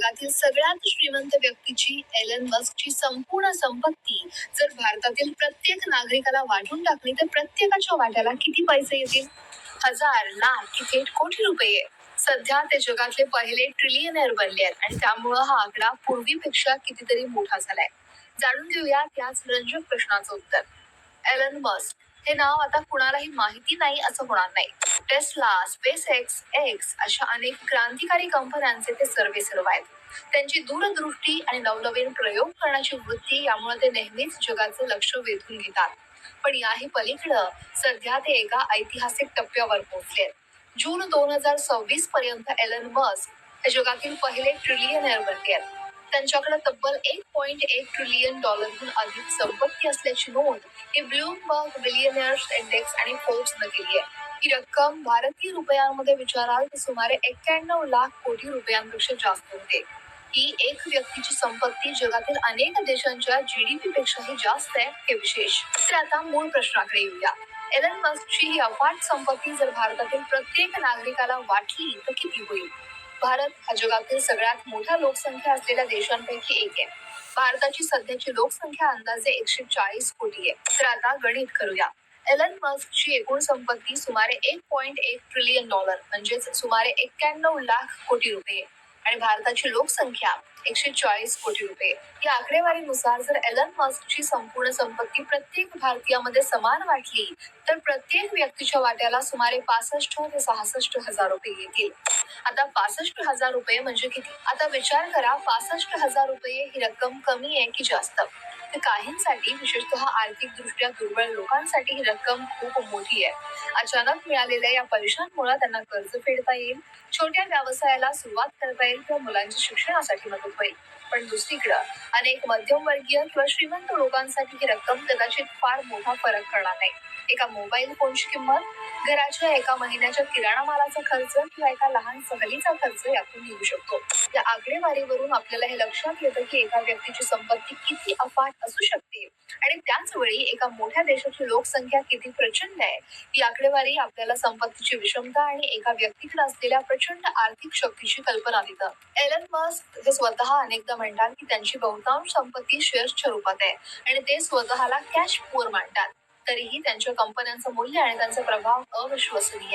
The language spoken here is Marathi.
जगातील सगळ्यात श्रीमंत व्यक्तीची एलन मस्कची संपूर्ण संपत्ती जर भारतातील प्रत्येक नागरिकाला वाटून टाकली तर प्रत्येकाच्या वाट्याला किती पैसे येतील? हजार, लाख की थेट कोटी रुपये? सध्या ते जगातले पहिले ट्रिलियनर बनले आहेत आणि त्यामुळं हा आकडा पूर्वीपेक्षा कितीतरी मोठा झालाय. जाणून घेऊया त्याच रंजक प्रश्नाचं उत्तर. एलन मस्क हे नाव आता कुणालाही माहिती नाही असं होणार नाही. टेस्ला, स्पेसएक्स अशा अनेक क्रांतिकारी कंपन्यांचे ते सर्वेसर्वा आहेत. त्यांची दूरदृष्टी आणि नवनवीन प्रयोग करण्याची वृत्ती यामुळे ते नेहमीच जगाचं लक्ष वेधून घेतात. पण याही पलीकडं सध्या ते एका ऐतिहासिक टप्प्यावर पोहोचलेत. जून 2026 पर्यंत एलन मस्क हे जगातील पहिले ट्रिलियनर बनले आहेत. त्यांच्याकडे तब्बल $1.1 ट्रिलियन अधिक संपत्ती असल्याची नोंद ही ब्लूमबर्ग बिलियनर्स इंडेक्स आणि फोर्ब्सनं केली आहे. ही रक्कम भारतीय रुपयांमध्ये विचाराल तर सुमारे 91 लाख कोटी रुपयांपेक्षा जास्त होते. ही एक व्यक्तीची संपत्ती जगातील अनेक देशांच्या GDP पेक्षाही जास्त आहे हे विशेष. तर आता मूळ प्रश्नाकडे येऊया. एलन मस्कची ही अफाट संपत्ती जर भारतातील प्रत्येक नागरिकाला वाटली तर किती होईल? भारत हा जगातील सगळ्यात मोठ्या लोकसंख्या असलेल्या देशांपैकी एक आहे. भारताची सध्याची लोकसंख्या अंदाजे 140 कोटी आहे. तर आता गणित करूया. एलन मस्कची एकूण संपत्ती सुमारे $1.1 ट्रिलियन म्हणजेच सुमारे 91 लाख कोटी रुपये आणि भारताची लोकसंख्या 140 कोटी रुपये. या आकडेवारीनुसार जर एलन मस्कची संपूर्ण संपत्ती प्रत्येक भारतीयामध्ये समान वाटली तर प्रत्येक व्यक्तीच्या वाट्याला सुमारे 65 ते 66 हजार रुपये येतील. आता 65,000 रुपये म्हणजे किती? आता विचार करा, 65,000 रुपये ही रक्कम कमी आहे की जास्त? तर काहींसाठी, विशेषतः आर्थिकदृष्ट्या दुर्बल लोकांसाठी ही रक्कम खूप मोठी आहे. अचानक मिळालेल्या या पैशांमुळे त्यांना कर्ज फेडता येईल, छोट्या व्यवसायाला सुरुवात करता येईल किंवा मुलांच्या शिक्षणासाठी मदत होईल. पण दुसरीकडं अनेक मध्यमवर्गीय किंवा श्रीमंत लोकांसाठी ही रक्कम कदाचित फार मोठा फरक करणार नाही. एका मोबाईल फोनची किंमत, घराच्या एका महिन्याच्या किराणा मालाचा खर्च किंवा एका लहान सहलीचा खर्च यातून येऊ शकतो. या आकडेवारीवरून आपल्याला हे लक्षात येतं की एका व्यक्तीची संपत्ती किती अफाट असू शकते आणि त्याच वेळी एका मोठ्या देशाची लोकसंख्या किती प्रचंड आहे. ही आकडेवारी आपल्याला संपत्तीची विषमता आणि एका व्यक्तीकडे असलेल्या प्रचंड आर्थिक शक्तीची कल्पना देतं. एलन मस्क हे स्वतः अनेकदा म्हणतात की त्यांची बहुतांश संपत्ती शेअर्सच्या रूपात आहे आणि ते स्वतःला कॅश पुअर मानतात. तरीही त्यांच्या कंपन्यांचं मूल्य आणि त्यांचा प्रभाव अविश्वसनीय आहे.